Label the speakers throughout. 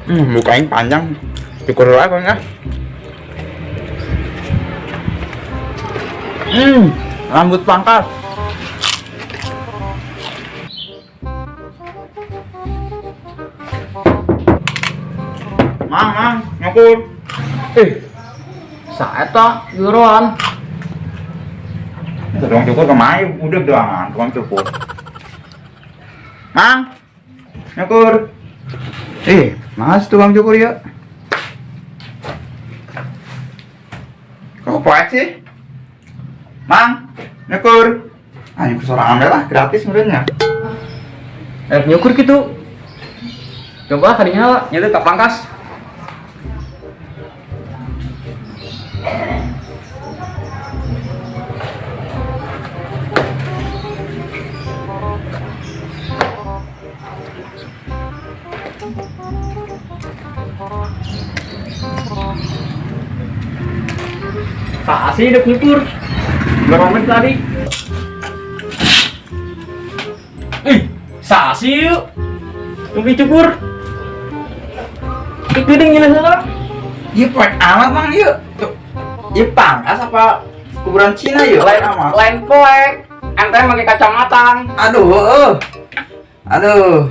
Speaker 1: Mukanya panjang. Cukur dulu aja ya. Rambut pangkas. Mang, nyukur.
Speaker 2: Saeta yuron.
Speaker 1: Tukang cukur kemana? Udah doang, tukang cukur. Mang, nyukur. Mas tukang cukur ya. Kok poek sih? Mang, nyukur. Nyukur sorangan lah, gratis sebenarnya.
Speaker 2: Nyukur gitu. Coba kadinya nyata tak pangkas. Tak sih udah nyukur. Berapa menit tadi? Sasi yuk. Tunggu cukur. Gedeng nyala sana.
Speaker 1: Iya poek amat mang yuk. Iya pangkas apa kuburan Cina yuk? Lain amat.
Speaker 2: Lain poek. Ente pakai kacamata.
Speaker 1: Aduh,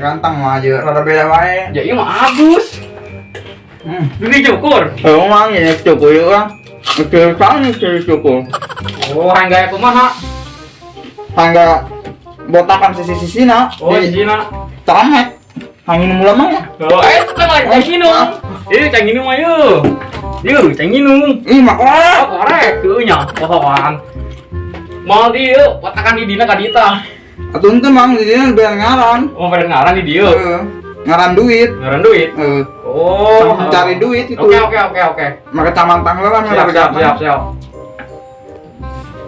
Speaker 1: ganteng mah aja, rada beda wae.
Speaker 2: Ya iya mah Agus. Ini cukur.
Speaker 1: Oh mang ya cukur yuk orang. Cukur banget cukur.
Speaker 2: Oh, hangga kumaha?
Speaker 1: Hangga botakan sisi-sisi nak.
Speaker 2: Oh, di sini.
Speaker 1: Tamet. Hangin mula mang ya.
Speaker 2: Oh, cang minum. Cang minum ayo. Yuk, cang minum.
Speaker 1: Makorek.
Speaker 2: Korek tuh nya, pohokan. Mau di yuk, botakan di dina kadita.
Speaker 1: Atuh ente mang di dieu beal ngaran.
Speaker 2: Oh, pada ngaran di dieu.
Speaker 1: Ngaran duit.
Speaker 2: Ngaran duit. Oh,
Speaker 1: Cari duit itu.
Speaker 2: Oke.
Speaker 1: Maka camantang lah kan.
Speaker 2: Siap.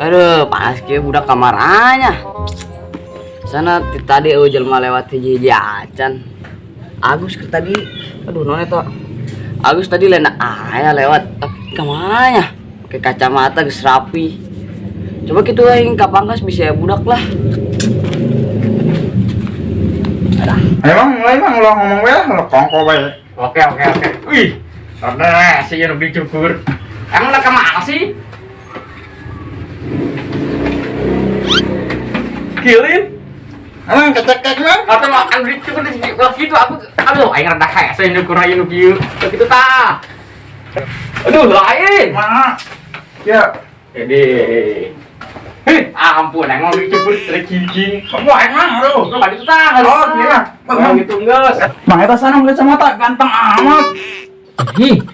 Speaker 3: Aduh, panas ke budak kamaranya. Sana tadi jelma lewat hiji acan. Agus ke tadi. Aduh, none tuh. Agus tadi lena aya lewat tapi kamaranya. Pakai kacamata geus rapi. Coba gitu aing ka pangkas bisa budak lah.
Speaker 1: Emang lo ngomong wae lo kongko wae.
Speaker 2: Oke. Wih, rada sih yang dicukur. Emang nak kemana sih? Kilin?
Speaker 1: Emang kecek mah?
Speaker 2: Atau makan dicukur gitu aku. Aduh, aing rada hese nyukur aja nu kieu. Begitu tah. Aduh, lain.
Speaker 1: Mana? Ya.
Speaker 2: Jadi, ampun, emang dicukur tercicing.
Speaker 1: Kamu emang aduh.
Speaker 2: Enggak gitu tah.
Speaker 1: Oh, iya.
Speaker 2: Bang gitu enggak.
Speaker 1: Mang eta sana kacamata ganteng amat.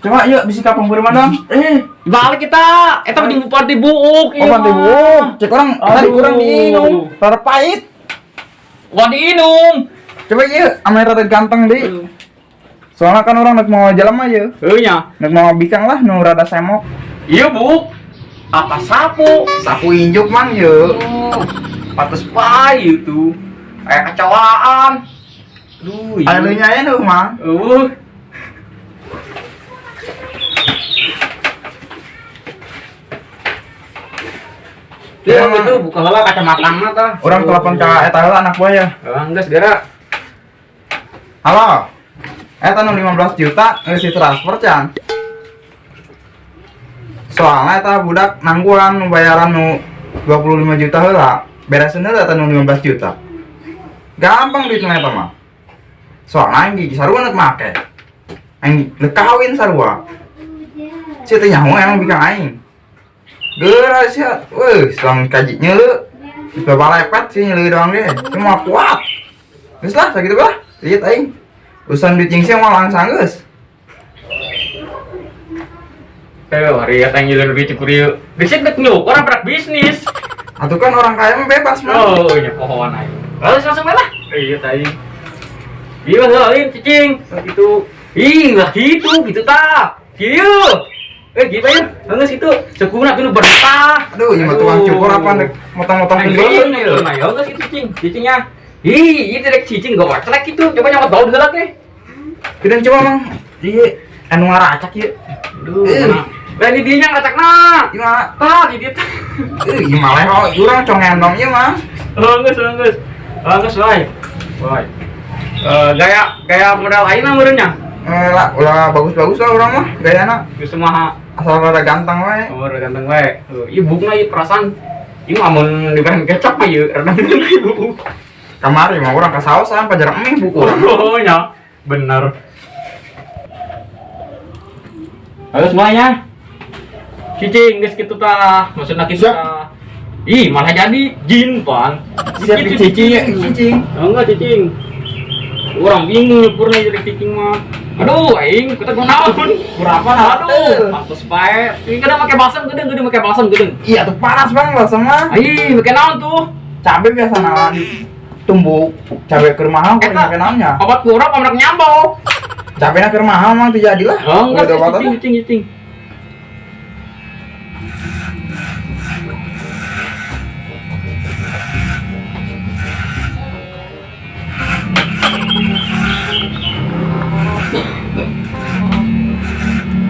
Speaker 1: Coba yuk bisi ka pemburu madang.
Speaker 2: Balik kita. Eta di party buuk.
Speaker 1: Oh, pantai buuk. Cek orang tadi kurang diinum. Rada pahit.
Speaker 2: Wah diinum.
Speaker 1: Coba yuk, ame rada ganteng deui. Soalnya kan orang nak mau jalan aja.
Speaker 2: Nya.
Speaker 1: Nak mau bikang lah nu rada semok.
Speaker 2: Iya, Bu. Apa sapu?
Speaker 1: Sapu injuk mang yuk.
Speaker 2: Patus pai itu. Kayak kecewaan. Aduh, iya.
Speaker 1: Alunya ya nu mang.
Speaker 2: Dia itu buka heula kacamata tah.
Speaker 1: Orang telepon ka eta heula anak buah ya.
Speaker 2: Geus segera.
Speaker 1: Halo. Eta nu 15 juta geus ditransfer can. Soalnya eta budak nangguan nu bayaran nu 25 juta heula. Bereseun heula eta nu 15 juta. Gampang duitna eta mah. Soalnya aing sarua neuk make. Aing neuk kawin sarua. Si teh nyaho emang bikang aing. Geura sia, selang kaji nyelu. Bapak lepet sih nyelu doang deh. Cuma kuat. Geus lah sakitu bah. Lihat aing. Urusan duit jeung sia mah langsung geus.
Speaker 2: Hari yang nyelur duit cukur yuk. Bisik dek nyuk, orang berak bisnis.
Speaker 1: Atuh kan orang kaya mah bebas mah.
Speaker 2: Oh iya pohon aja. Langsung lah. Iya tadi. Iya lain cicing. Gitu. Lah gitu tak. Kieu. Gitu ya. Geus kitu. Sekuna tuh bertah.
Speaker 1: Aduh, ieu mah tukang cukur apa nek motong-motong pinggang ieu.
Speaker 2: Nah, ya geus kitu cicing. Cicingnya. Ieu direk cicing gak celek gitu. Coba nyawa daun geulak teh.
Speaker 1: Kita coba mang. Ieu anu ngaracak ieu.
Speaker 2: Aduh. Lah di dinya ngacakna.
Speaker 1: Gimana?
Speaker 2: Tah di dieu.
Speaker 1: Ieu maleh urang cong endong ieu mah.
Speaker 2: Geus. Geus wae. Gaya modal ayeuna meureunnya.
Speaker 1: lah, ulah bagus-bagus lah orang mah gayana.
Speaker 2: Geus mah
Speaker 1: Asal rada ganteng we.
Speaker 2: umur ganteng we. Ieu bukna ieu perasaan ieu amun diberen kecap mah ieu rada ieu.
Speaker 1: Kamari mah orang kasaosan pajar emih buku.
Speaker 2: Oh nya, bener. Halo semuanya. Cicing geus kitu tah, maksudna kitu tah. Ih, malah jadi jin, Pan.
Speaker 1: Siap cicing ya, cicing.
Speaker 2: Oh, enggak cicing. Orang bingung nyukurnya jadi cicing mah. Aduh, aing kita naon?
Speaker 1: Berapa
Speaker 2: Aduh, pantes bae. Ini kada make balsam gedeng, make balsam gedeng.
Speaker 1: Iya tuh panas bang lah sama.
Speaker 2: Ai, make naon tuh?
Speaker 1: Cabe biasa naon tumbuk cabe keur mahal kok
Speaker 2: Eta.
Speaker 1: make naonnya.
Speaker 2: Obat kurap anak nyambau.
Speaker 1: Cabenya keur mahal mah teu jadilah.
Speaker 2: Oh, enggak
Speaker 1: Udah obatnya.
Speaker 2: cicing.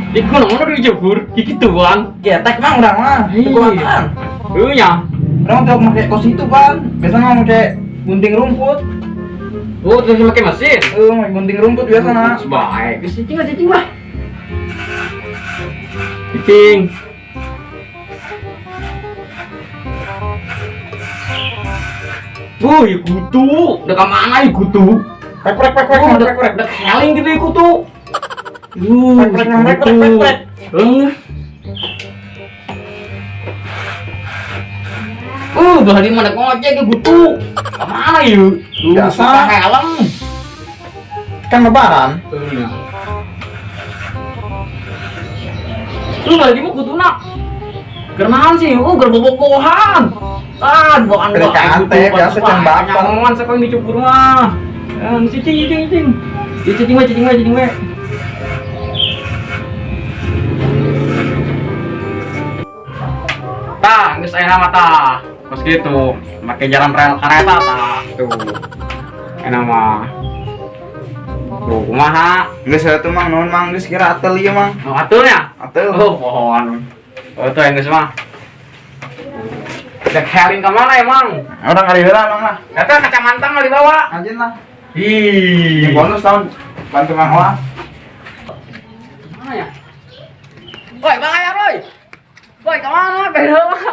Speaker 2: Iku nomor dicukur, kikituan.
Speaker 1: Ketek bang urang mah. Teu kuatan.
Speaker 2: Heuh nya.
Speaker 1: Orang tuh make kos itu bang. Biasanya mah make gunting rumput.
Speaker 2: Oh, terus make mesin.
Speaker 1: Make gunting rumput biasana.
Speaker 2: Baik, cicing lah. Cicing. Ya kutu. Udah ke mana ya kutu?
Speaker 1: Prek.
Speaker 2: Udah keling gitu ya kutu.
Speaker 1: Prek.
Speaker 2: Udah hari mana ngojek ya kutu? Kemana yuk?
Speaker 1: Biasa.
Speaker 2: Suka helm.
Speaker 1: Kan lebaran.
Speaker 2: Lu lagi mau kutu nak? Gernahan sih, gerbobogohan. Bukan
Speaker 1: PDKT, biasa can bapak.
Speaker 2: Nyaman sekarang dicukur mah. Cicing. Cicing mah. Tah, geus aya nama tah. Terus gitu, make jalan rel kereta tah. Tuh. Enak mah. Tuh, kumaha?
Speaker 1: Geus atuh mang naon mang geus kira atel ieu mang.
Speaker 2: Oh, aturnya?
Speaker 1: Atel.
Speaker 2: Oh, pohon. Oh, itu yang geus mah. Udah sharing ke mana emang?
Speaker 1: Orang kali heula mang lah.
Speaker 2: Kata kacamata mah dibawa.
Speaker 1: Anjeun lah.
Speaker 2: Ih,
Speaker 1: Bonus tahun bantu mang olah.
Speaker 2: mana ya? Boy, bang ya, Roy. Boy, kemana? Beda mah.